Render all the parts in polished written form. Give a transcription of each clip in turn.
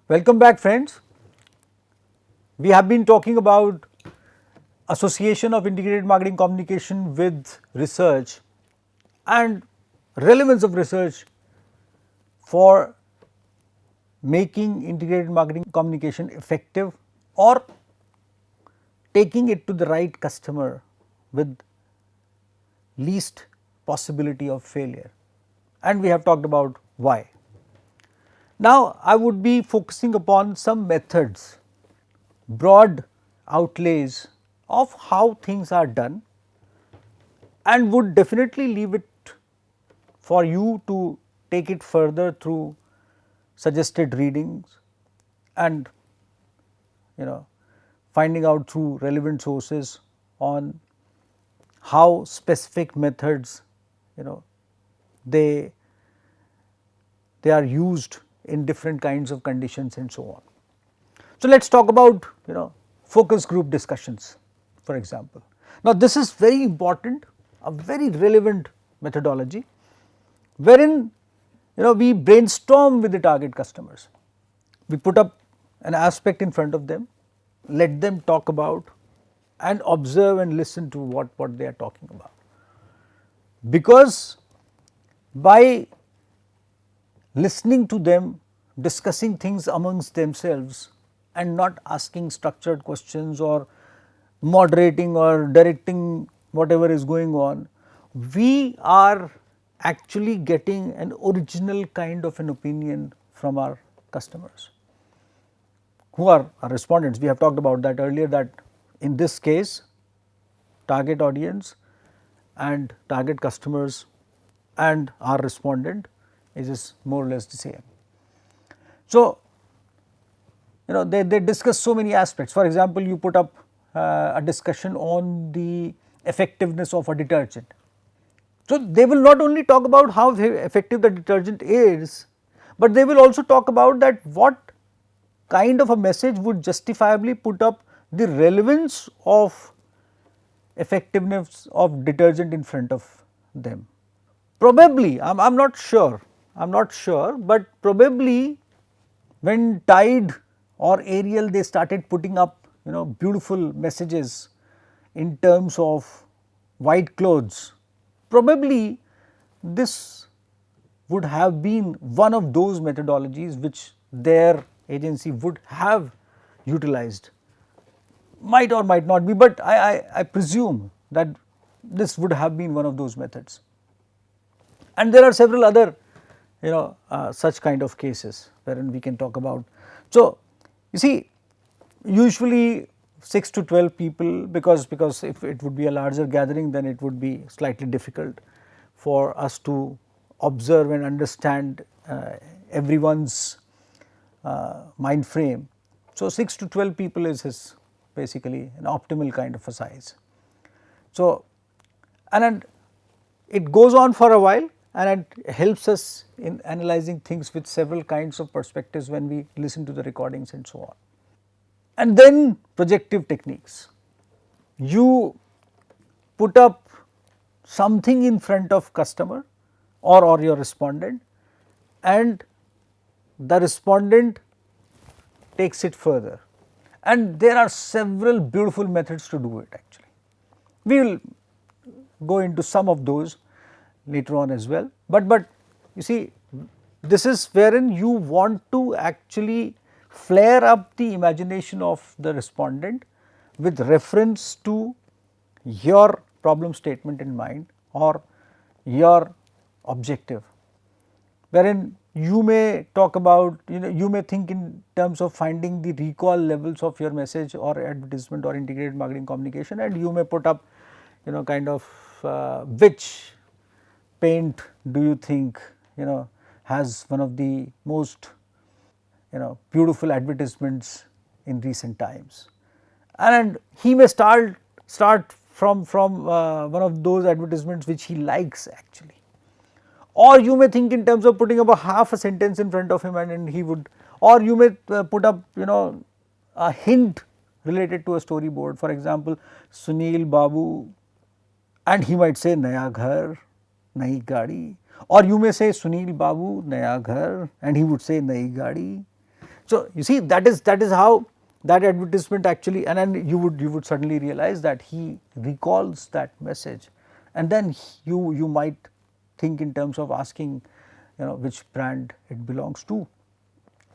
Welcome back, friends. We have been talking about association of integrated marketing communication with research and relevance of research for making integrated marketing communication effective or taking it to the right customer with least possibility of failure, and we have talked about why. Now, I would be focusing upon some methods, broad outlays of how things are done, and would definitely leave it for you to take it further through suggested readings and finding out through relevant sources on how specific methods they are used in different kinds of conditions and so on. So, let us talk about focus group discussions, for example. Now, this is very important, a very relevant methodology wherein we brainstorm with the target customers. We put up an aspect in front of them, let them talk about and observe and listen to what they are talking about. Because by listening to them, discussing things amongst themselves and not asking structured questions or moderating or directing whatever is going on, we are actually getting an original kind of an opinion from our customers who are our respondents. We have talked about that earlier, that in this case target audience and target customers and our respondent is more or less the same. So, they discuss so many aspects. For example, you put up a discussion on the effectiveness of a detergent. So, they will not only talk about how effective the detergent is, but they will also talk about that what kind of a message would justifiably put up the relevance of effectiveness of detergent in front of them. Probably, I am not sure, but probably when Tide or Ariel they started putting up beautiful messages in terms of white clothes, probably this would have been one of those methodologies which their agency would have utilized. Might or might not be, but I presume that this would have been one of those methods. And there are several other such kind of cases wherein we can talk about. So, you see, usually 6 to 12 people, because if it would be a larger gathering, then it would be slightly difficult for us to observe and understand everyone's mind frame. So, 6 to 12 people is basically an optimal kind of a size. So, and it goes on for a while and it helps us in analyzing things with several kinds of perspectives when we listen to the recordings and so on. And then projective techniques. You put up something in front of customer or your respondent, and the respondent takes it further, and there are several beautiful methods to do it actually. We will go into some of those later on as well, but you see, this is wherein you want to actually flare up the imagination of the respondent with reference to your problem statement in mind or your objective, wherein you may talk about, you may think in terms of finding the recall levels of your message or advertisement or integrated marketing communication, and you may put up kind of which paint do you think has one of the most beautiful advertisements in recent times, and he may start from one of those advertisements which he likes actually. Or you may think in terms of putting up a half a sentence in front of him and he would, or you may put up a hint related to a storyboard. For example, Sunil Babu, and he might say Naya Ghar, Nayi Gadi, or you may say Sunil Babu, Naya Ghar, and he would say Nayi Gadi. So, you see that is how that advertisement actually, and you would certainly realize that he recalls that message, and then you might think in terms of asking, which brand it belongs to.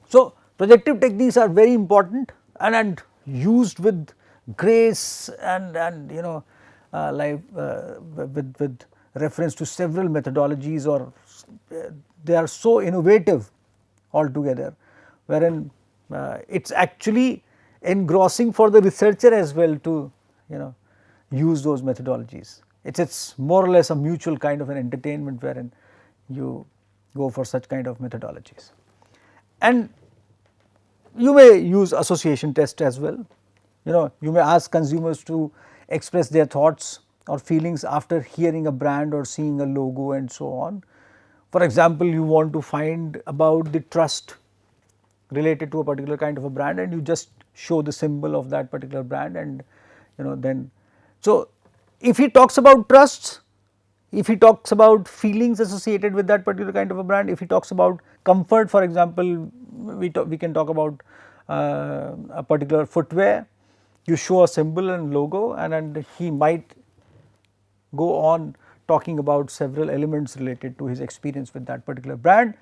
So, projective techniques are very important and used with grace and with reference to several methodologies, or they are so innovative altogether, wherein it is actually engrossing for the researcher as well to use those methodologies. It's more or less a mutual kind of an entertainment wherein you go for such kind of methodologies. And you may use association test as well. You may ask consumers to express their thoughts or feelings after hearing a brand or seeing a logo and so on. For example, you want to find about the trust related to a particular kind of a brand, and you just show the symbol of that particular brand, and then, so if he talks about trusts, if he talks about feelings associated with that particular kind of a brand, if he talks about comfort, for example, we can talk about a particular footwear, you show a symbol and logo, and he might go on talking about several elements related to his experience with that particular brand.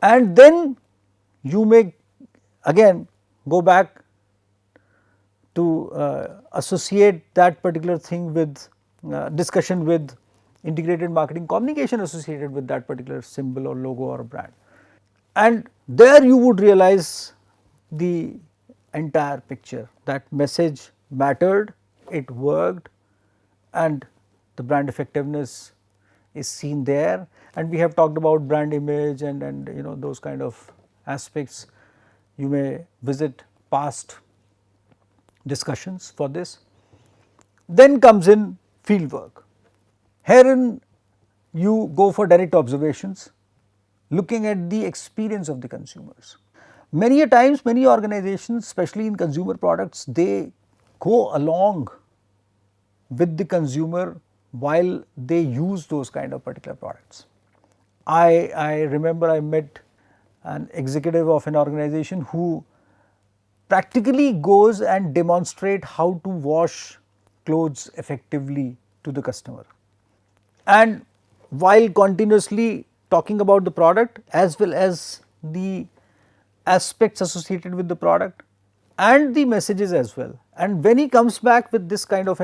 And then you may again go back to associate that particular thing with discussion with integrated marketing communication associated with that particular symbol or logo or brand. And there you would realize the entire picture, that message mattered, it worked, and the brand effectiveness is seen there. And we have talked about brand image and those kind of aspects. You may visit past discussions for this. Then comes in field work. Herein you go for direct observations, looking at the experience of the consumers. Many a times, many organizations, especially in consumer products, they go along with the consumer while they use those kind of particular products. I remember I met an executive of an organization who practically goes and demonstrate how to wash clothes effectively to the customer, and while continuously talking about the product as well as the aspects associated with the product and the messages as well. And when he comes back with this kind of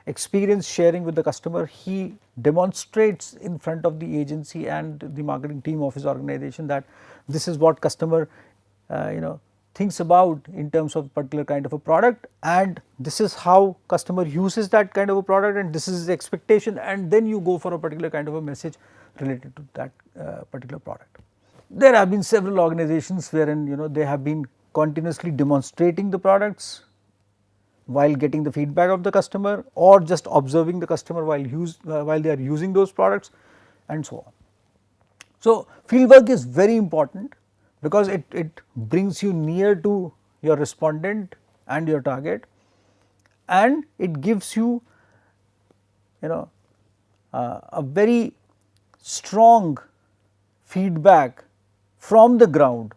experience sharing with the customer, he demonstrates in front of the agency and the marketing team of his organization that this is what customer thinks about in terms of particular kind of a product, and this is how customer uses that kind of a product, and this is his expectation, and then you go for a particular kind of a message related to that particular product. There have been several organizations wherein they have been continuously demonstrating the products while getting the feedback of the customer, or just observing the customer while they are using those products, and so on. So, field work is very important because it brings you near to your respondent and your target, and it gives you a very strong feedback from the ground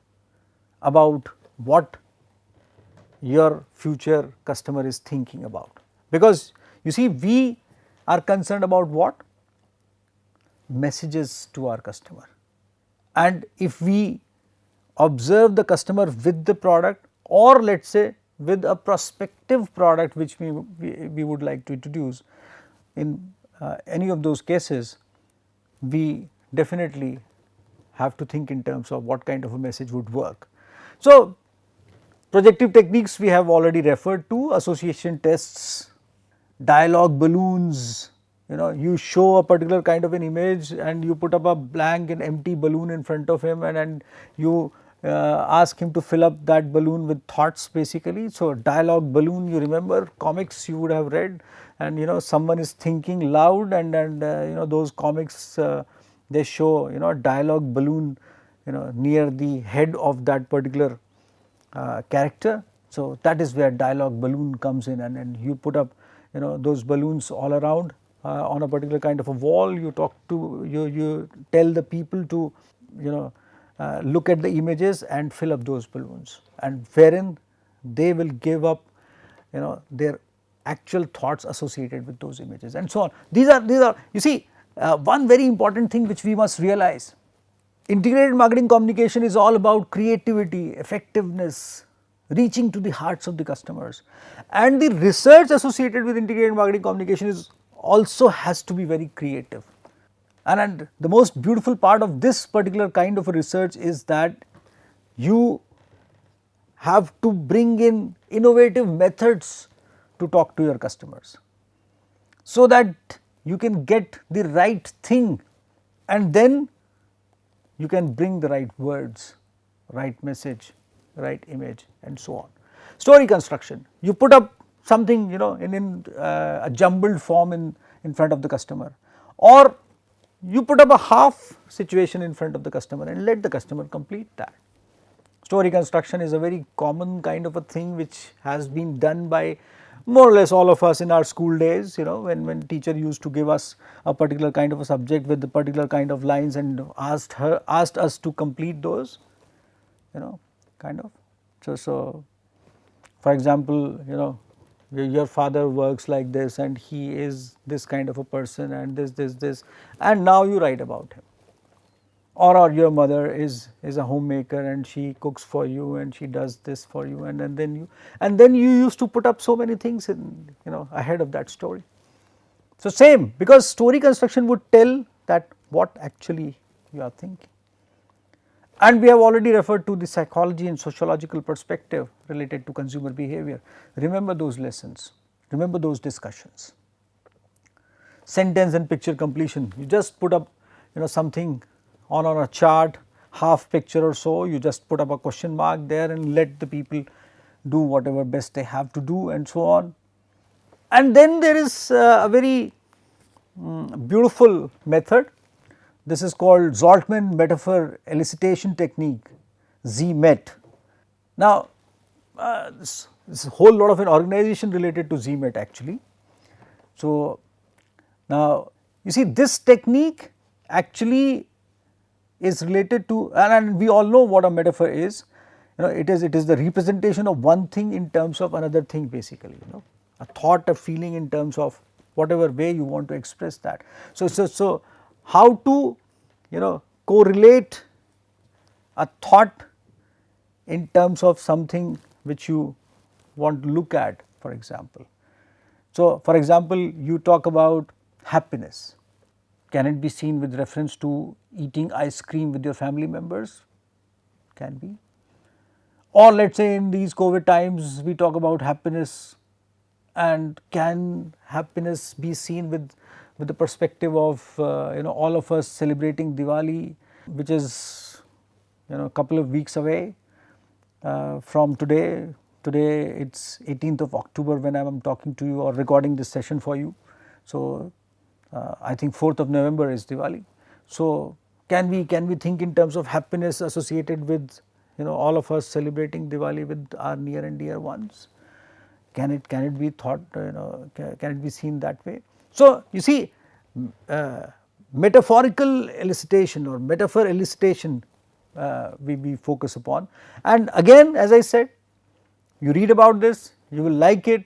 about what your future customer is thinking about. Because you see, we are concerned about what? Messages to our customer. And if we observe the customer with the product, or let us say with a prospective product which we would like to introduce, in any of those cases, we definitely have to think in terms of what kind of a message would work. So, projective techniques we have already referred to, association tests, dialogue balloons. You show a particular kind of an image and you put up a blank and empty balloon in front of him, and you ask him to fill up that balloon with thoughts basically. So, dialogue balloon, you remember comics you would have read, and someone is thinking loud, and those comics they show dialogue balloon near the head of that particular character. So, that is where dialogue balloon comes in, and you put up those balloons all around on a particular kind of a wall. You talk to you tell the people to look at the images and fill up those balloons, and wherein they will give up their actual thoughts associated with those images and so on. These are you see one very important thing which we must realize. Integrated marketing communication is all about creativity, effectiveness, reaching to the hearts of the customers, and the research associated with integrated marketing communication is also has to be very creative. And the most beautiful part of this particular kind of a research is that you have to bring in innovative methods to talk to your customers, so that you can get the right thing, and then you can bring the right words, right message, right image, and so on. Story construction, you put up something in a jumbled form in front of the customer, or you put up a half situation in front of the customer and let the customer complete that. Story construction is a very common kind of a thing which has been done by more or less all of us in our school days, when teacher used to give us a particular kind of a subject with a particular kind of lines and asked us to complete those, kind of. So for example, your father works like this and he is this kind of a person and this, and now you write about him. Or your mother is a homemaker and she cooks for you and she does this for you, and then you used to put up so many things in ahead of that story. So same, because story construction would tell that what actually you are thinking. And we have already referred to the psychology and sociological perspective related to consumer behavior. Remember those lessons, remember those discussions. Sentence and picture completion, you just put up something on a chart, half picture or so, you just put up a question mark there and let the people do whatever best they have to do and so on. And then there is a very beautiful method. This is called Zoltman metaphor elicitation technique, ZMET. Now this is a whole lot of an organization related to ZMET actually. So now you see this technique actually is related to, and we all know what a metaphor is. It is the representation of one thing in terms of another thing, basically. A thought, a feeling in terms of whatever way you want to express that. So how to correlate a thought in terms of something which you want to look at, for example. So for example, you talk about happiness. Can it be seen with reference to eating ice cream with your family members? Can be. Or let us say in these COVID times we talk about happiness, and can happiness be seen with the perspective of all of us celebrating Diwali, which is a couple of weeks away from today. Today it is 18th of October when I am talking to you or recording this session for you. So I think 4th of November is Diwali. So can we think in terms of happiness associated with all of us celebrating Diwali with our near and dear ones? Can it be thought, can it be seen that way? So you see, metaphorical elicitation or metaphor elicitation we focus upon, and again as I said, you read about this, you will like it,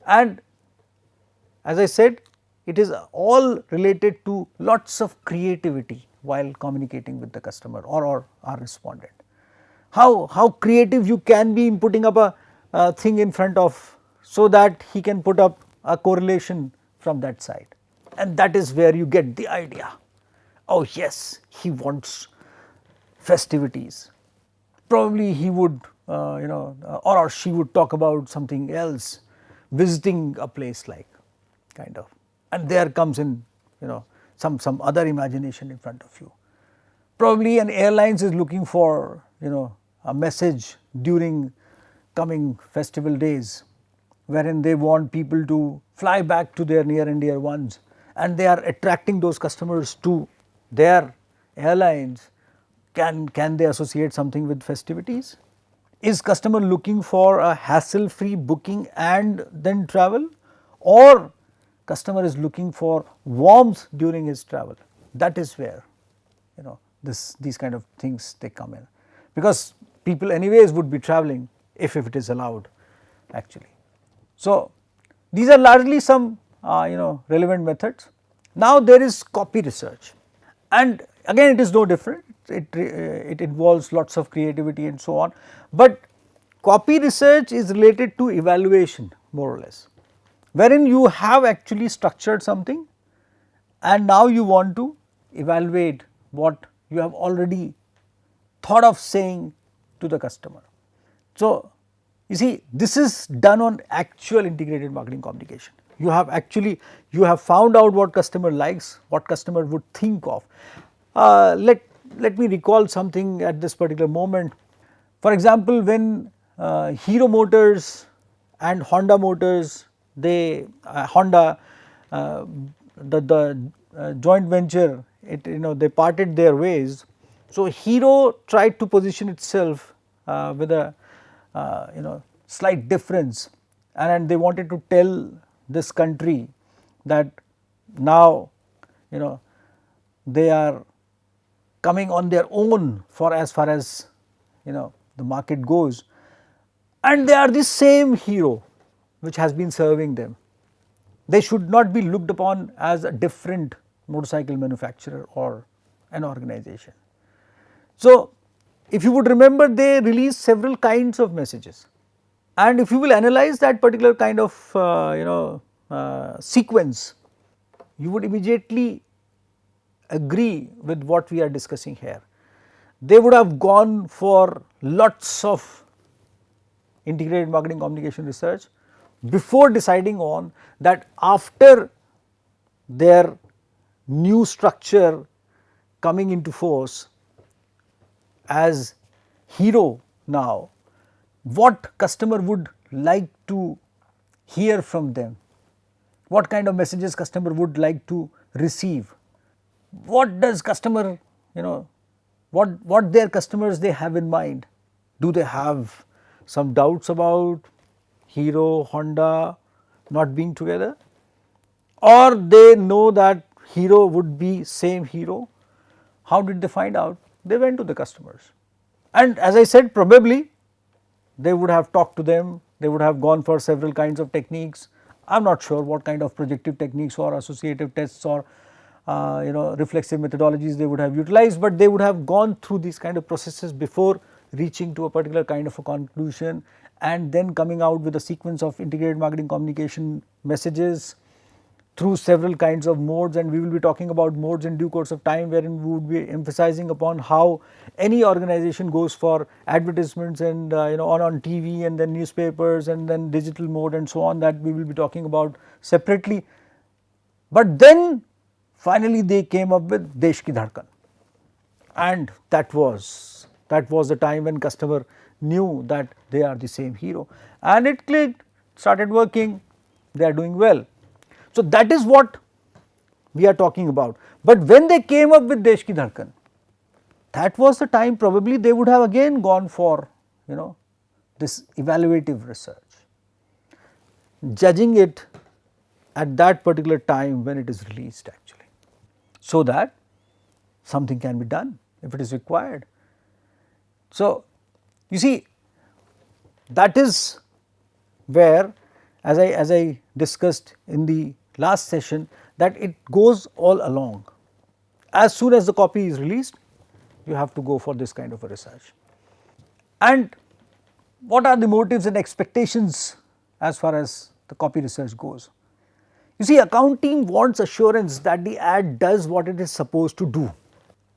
and as I said, it is all related to lots of creativity while communicating with the customer or our respondent. How creative you can be in putting up a thing in front of, so that he can put up a correlation from that side, and that is where you get the idea. Oh yes, he wants festivities. Probably he would or she would talk about something else, visiting a place like, kind of, and there comes in some other imagination in front of you. Probably an airlines is looking for a message during coming festival days, wherein they want people to fly back to their near and dear ones, and they are attracting those customers to their airlines. Can they associate something with festivities? Is customer looking for a hassle free booking and then travel, or customer is looking for warmth during his travel? That is where these kind of things they come in, because people anyways would be traveling if it is allowed actually. So, these are largely some relevant methods. Now, there is copy research, and again it is no different, it involves lots of creativity and so on, but copy research is related to evaluation more or less, wherein you have actually structured something and now you want to evaluate what you have already thought of saying to the customer. So, you see, this is done on actual integrated marketing communication. You have actually, you have found out what customer likes, what customer would think of. Let me recall something at this particular moment. For example, when Hero Motors and Honda Motors, they Honda, the joint venture, they parted their ways. So, Hero tried to position itself with a slight difference, and they wanted to tell this country that now they are coming on their own for as far as the market goes, and they are the same Hero which has been serving them. They should not be looked upon as a different motorcycle manufacturer or an organization. So, if you would remember, they released several kinds of messages, and if you will analyze that particular kind of sequence, you would immediately agree with what we are discussing here. They would have gone for lots of integrated marketing communication research before deciding on that. After their new structure coming into force as Hero now, what customer would like to hear from them, what kind of messages customer would like to receive, what does customer, what their customers they have in mind. Do they have some doubts about Hero, Honda not being together, or they know that Hero would be same Hero? How did they find out? They went to the customers, and as I said, probably they would have talked to them, they would have gone for several kinds of techniques. I am not sure what kind of projective techniques or associative tests or reflexive methodologies they would have utilized, but they would have gone through these kind of processes before reaching to a particular kind of a conclusion, and then coming out with a sequence of integrated marketing communication messages through several kinds of modes. And we will be talking about modes in due course of time, wherein we would be emphasizing upon how any organization goes for advertisements and on TV, and then newspapers, and then digital mode and so on, that we will be talking about separately. But then finally they came up with Desh Ki Dhadkan, and that was the time when customer knew that they are the same Hero, and it clicked, started working, they are doing well. So, that is what we are talking about. But when they came up with Desh Ki Dhadkan, that was the time probably they would have again gone for this evaluative research, judging it at that particular time when it is released actually, so that something can be done if it is required. So, you see, that is where, as I discussed in the last session, that it goes all along. As soon as the copy is released, you have to go for this kind of a research. And what are the motives and expectations as far as the copy research goes? You see, account team wants assurance that the ad does what it is supposed to do,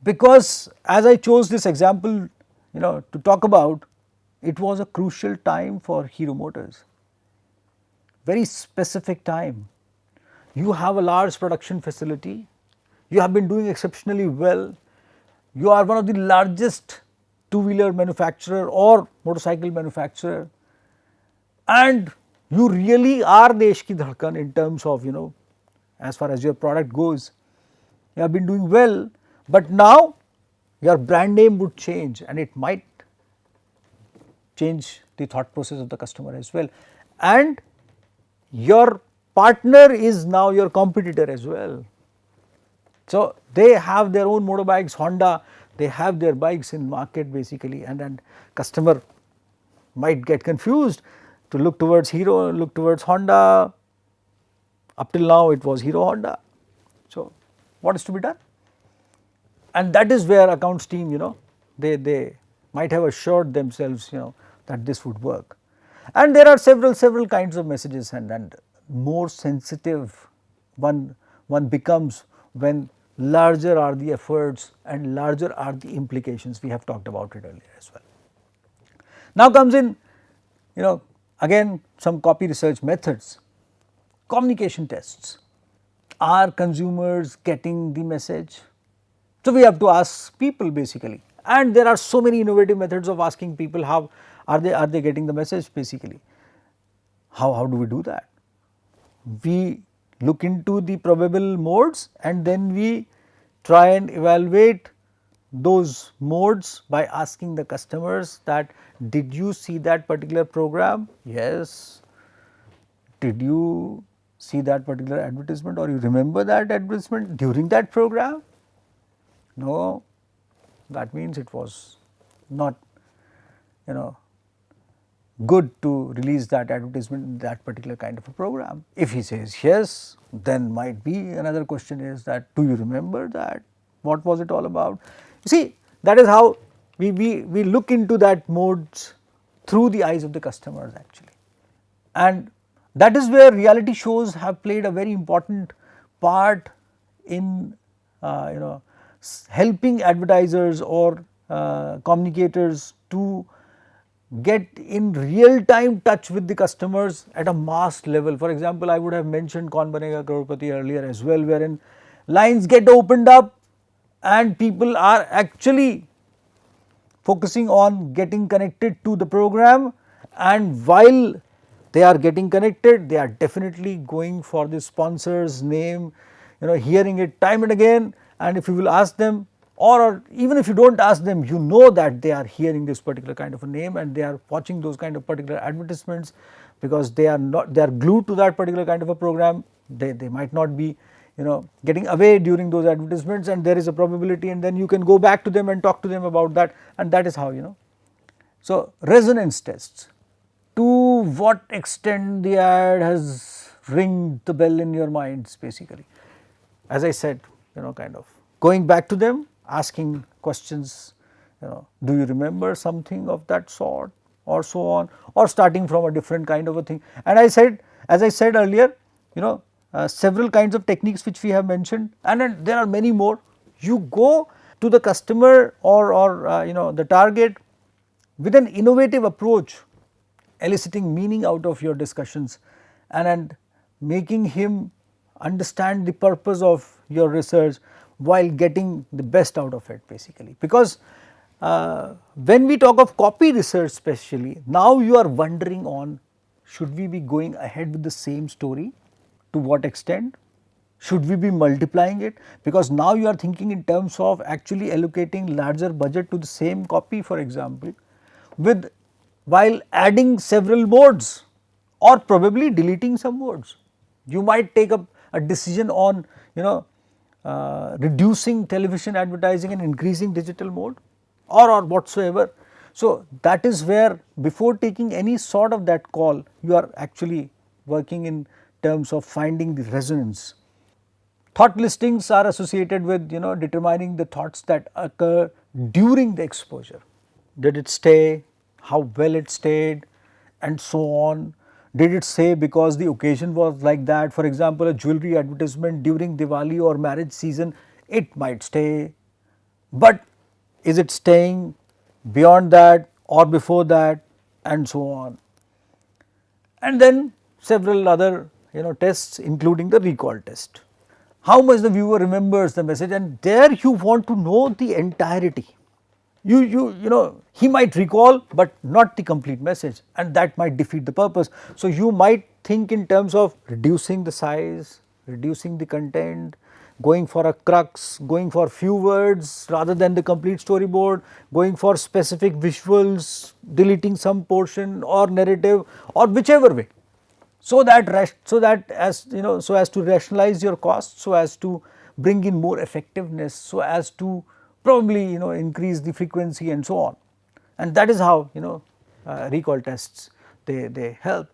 because as I chose this example to talk about, it was a crucial time for Hero Motors, very specific time. You have a large production facility, you have been doing exceptionally well, you are one of the largest two-wheeler manufacturer or motorcycle manufacturer, and you really are Desh Ki Dhadkan in terms of as far as your product goes. You have been doing well, but now your brand name would change, and it might change the thought process of the customer as well, and your partner is now your competitor as well. So, they have their own motorbikes, Honda, they have their bikes in market basically, and customer might get confused to look towards Hero, look towards Honda. Up till now it was Hero Honda. So, what is to be done? And that is where accounts team, they might have assured themselves, that this would work. And there are several kinds of messages, and more sensitive one becomes when larger are the efforts and larger are the implications. We have talked about it earlier as well. Now comes in, again some copy research methods. Communication tests. Are consumers getting the message? So, we have to ask people basically, and there are so many innovative methods of asking people how are they getting the message basically. How do we do that? We look into the probable modes and then we try and evaluate those modes by asking the customers that, did you see that particular program? Yes. Did you see that particular advertisement, or you remember that advertisement during that program? No, that means it was not, good to release that advertisement in that particular kind of a program. If he says yes, then might be another question is that, do you remember that? What was it all about? You see, that is how we look into that modes through the eyes of the customers actually. And that is where reality shows have played a very important part in helping advertisers or communicators to get in real time touch with the customers at a mass level. For example, I would have mentioned Kaun Banega Crorepati earlier as well, wherein lines get opened up and people are actually focusing on getting connected to the program, and while they are getting connected, they are definitely going for the sponsor's name, hearing it time and again. And if you will ask them, or even if you do not ask them, you know that they are hearing this particular kind of a name and they are watching those kind of particular advertisements, because they are glued to that particular kind of a program. They might not be getting away during those advertisements, and there is a probability, and then you can go back to them and talk to them about that, and that is how So, resonance tests. To what extent the ad has ringed the bell in your minds basically. As I said, kind of going back to them, asking questions, do you remember something of that sort, or so on, or starting from a different kind of a thing. And I said, as I said earlier, several kinds of techniques which we have mentioned, and then there are many more. You go to the customer or the target with an innovative approach, eliciting meaning out of your discussions and making him understand the purpose of your research while getting the best out of it basically. Because when we talk of copy research especially, now you are wondering on, should we be going ahead with the same story, to what extent, should we be multiplying it, because now you are thinking in terms of actually allocating larger budget to the same copy, for example, with while adding several modes or probably deleting some modes. You might take a decision on reducing television advertising and increasing digital mode or whatsoever. So, that is where before taking any sort of that call, you are actually working in terms of finding the resonance. Thought listings are associated with determining the thoughts that occur during the exposure. Did it stay? How well it stayed, and so on. Did it stay because the occasion was like that? For example, a jewelry advertisement during Diwali or marriage season, it might stay, but is it staying beyond that or before that, and so on. And then several other tests, including the recall test. How much the viewer remembers the message, and there you want to know the entirety. He might recall but not the complete message, and that might defeat the purpose. So, you might think in terms of reducing the size, reducing the content, going for a crux, going for few words rather than the complete storyboard, going for specific visuals, deleting some portion or narrative or whichever way. So that so as to rationalize your costs, so as to bring in more effectiveness, so as to probably increase the frequency and so on, and that is how recall tests they help.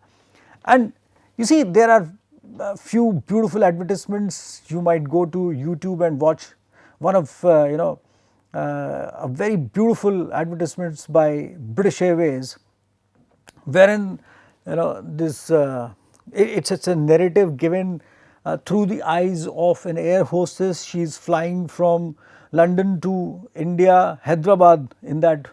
And you see, there are a few beautiful advertisements. You might go to YouTube and watch one of a very beautiful advertisements by British Airways, wherein this it's a narrative given through the eyes of an air hostess. She is flying from London to India, Hyderabad, in that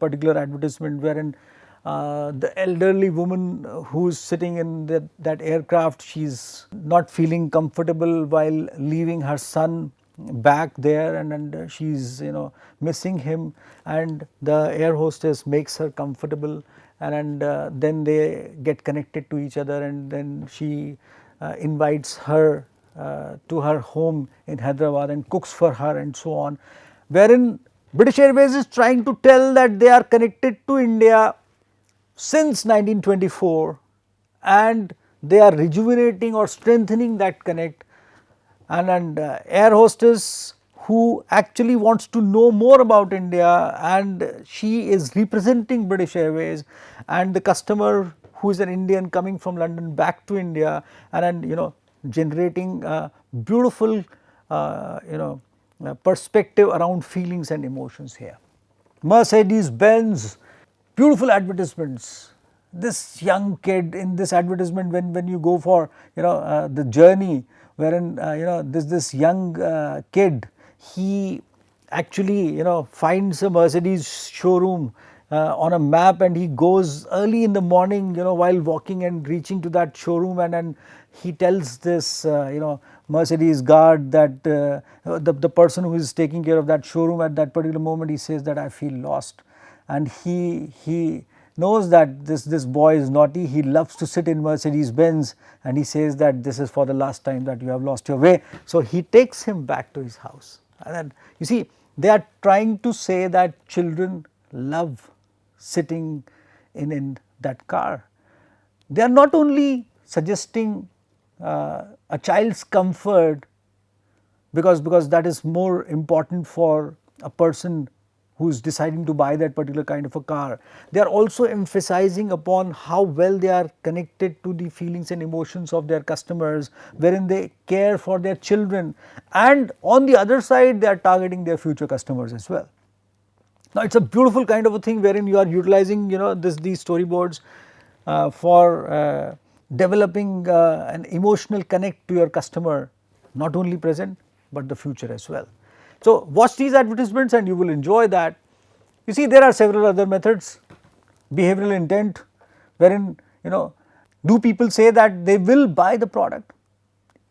particular advertisement, wherein the elderly woman who is sitting in that aircraft, she is not feeling comfortable while leaving her son back there, and she is missing him, and the air hostess makes her comfortable, and then they get connected to each other, and then she invites her to her home in Hyderabad and cooks for her and so on, wherein British Airways is trying to tell that they are connected to India since 1924 and they are rejuvenating or strengthening that connect, and air hostess who actually wants to know more about India, and she is representing British Airways, and the customer who is an Indian coming from London back to India, and generating a beautiful perspective around feelings and emotions here. Mercedes Benz, beautiful advertisements. This young kid in this advertisement, when you go for the journey, wherein this young kid, he actually finds a Mercedes showroom on a map, and he goes early in the morning while walking and reaching to that showroom, and he tells this Mercedes guard that the person who is taking care of that showroom at that particular moment, he says that I feel lost, and he knows that this boy is naughty, he loves to sit in Mercedes Benz, and he says that this is for the last time that you have lost your way. So he takes him back to his house, and then you see, they are trying to say that children love sitting in that car. They are not only suggesting a child's comfort, because that is more important for a person who is deciding to buy that particular kind of a car. They are also emphasizing upon how well they are connected to the feelings and emotions of their customers, wherein they care for their children, and on the other side they are targeting their future customers as well. Now, it is a beautiful kind of a thing wherein you are utilizing these storyboards for developing an emotional connect to your customer, not only present but the future as well. So, watch these advertisements and you will enjoy that. You see, there are several other methods. Behavioral intent, wherein do people say that they will buy the product?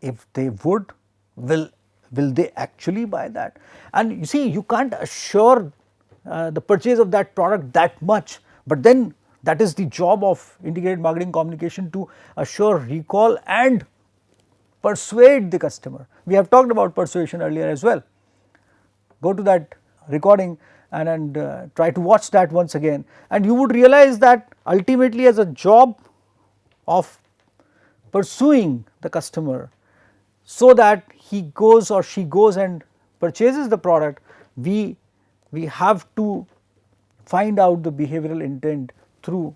If they would, will they actually buy that? And you see, you can't assure the purchase of that product that much, but then that is the job of integrated marketing communication, to assure recall and persuade the customer. We have talked about persuasion earlier as well. Go to that recording and try to watch that once again, and you would realize that ultimately, as a job of pursuing the customer so that he goes or she goes and purchases the product, we have to find out the behavioral intent through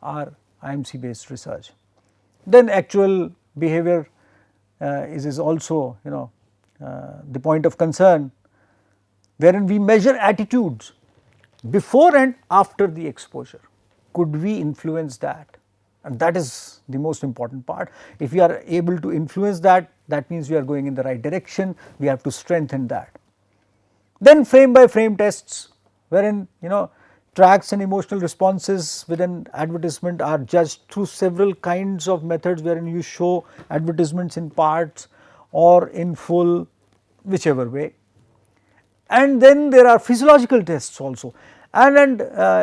our IMC based research. Then actual behavior is also the point of concern, wherein we measure attitudes before and after the exposure. Could we influence that? And that is the most important part. If we are able to influence that, that means we are going in the right direction. We have to strengthen that. Then frame by frame tests, wherein tracks and emotional responses within advertisement are judged through several kinds of methods, wherein you show advertisements in parts or in full, whichever way. And then there are physiological tests also, and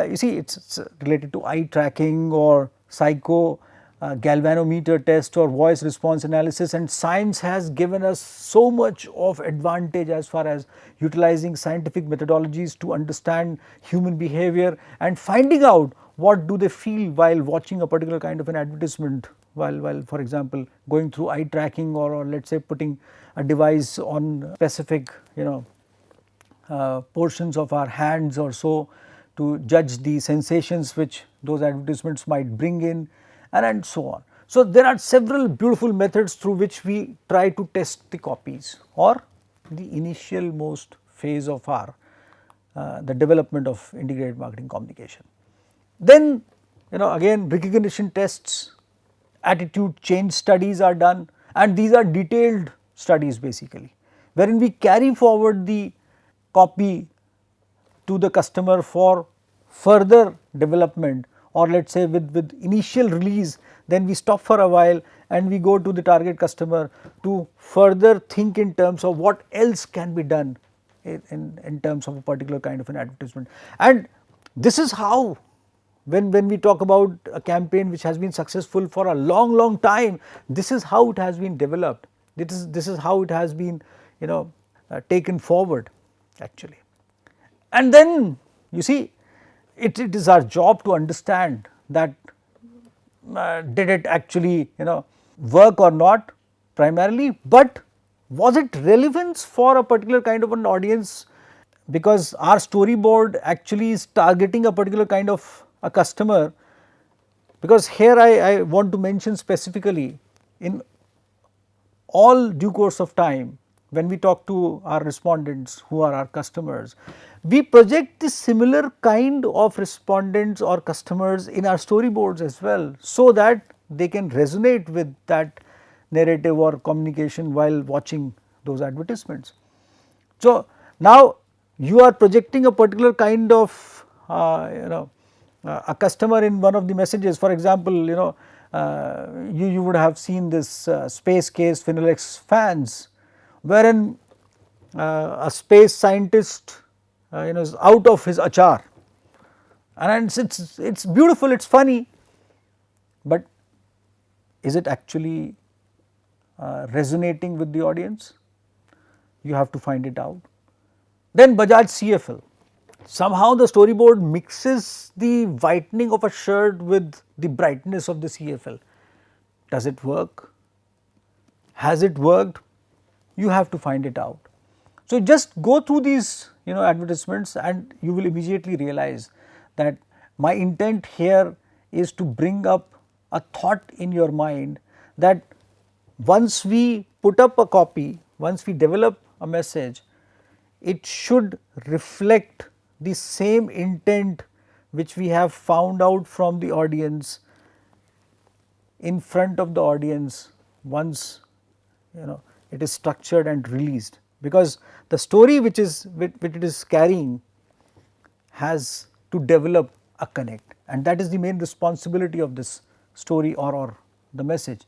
you see, it's related to eye tracking or psycho galvanometer test or voice response analysis, and science has given us so much of advantage as far as utilizing scientific methodologies to understand human behavior and finding out what do they feel while watching a particular kind of an advertisement, while for example going through eye tracking, or let us say putting a device on specific portions of our hands or so to judge the sensations which those advertisements might bring in, and so on. So, there are several beautiful methods through which we try to test the copies or the initial most phase of our the development of integrated marketing communication. Then again recognition tests, attitude change studies are done, and these are detailed studies basically, wherein we carry forward the copy to the customer for further development, or let us say with initial release, then we stop for a while and we go to the target customer to further think in terms of what else can be done in terms of a particular kind of an advertisement. And this is how, when we talk about a campaign which has been successful for a long time, this is how it has been developed, this is how it has been taken forward actually. And then you see it is our job to understand that did it actually work or not primarily, but was it relevance for a particular kind of an audience, because our storyboard actually is targeting a particular kind of a customer. Because here I want to mention specifically, in all due course of time when we talk to our respondents who are our customers, we project the similar kind of respondents or customers in our storyboards as well, so that they can resonate with that narrative or communication while watching those advertisements. So, now you are projecting a particular kind of a customer in one of the messages. For example, you would have seen this space case Finolex fans, wherein a space scientist is out of his achar, and it's beautiful, it's funny, but is it actually resonating with the audience? You have to find it out. Then Bajaj CFL, somehow the storyboard mixes the whitening of a shirt with the brightness of the CFL. Does it work? Has it worked? You have to find it out. So, just go through these advertisements and you will immediately realize that my intent here is to bring up a thought in your mind that once we put up a copy, once we develop a message, it should reflect the same intent which we have found out from the audience in front of the audience once it is structured and released, because the story which it is carrying has to develop a connect, and that is the main responsibility of this story or the message.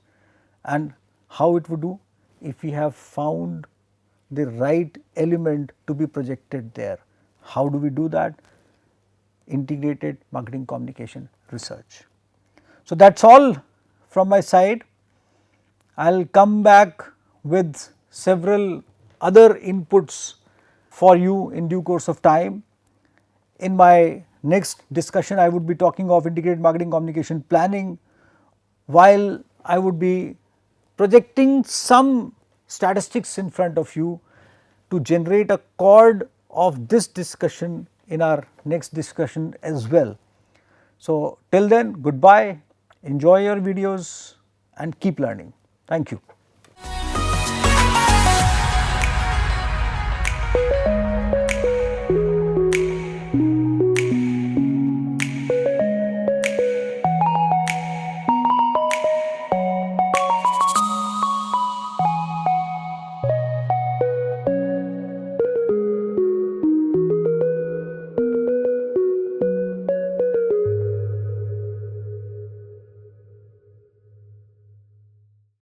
And how it would do? If we have found the right element to be projected there. How do we do that? Integrated marketing communication research. So, that is all from my side. I will come back with several other inputs for you in due course of time. In my next discussion, I would be talking of integrated marketing communication planning, while I would be projecting some statistics in front of you to generate a chord of this discussion in our next discussion as well. So, till then, goodbye, enjoy your videos and keep learning. Thank you.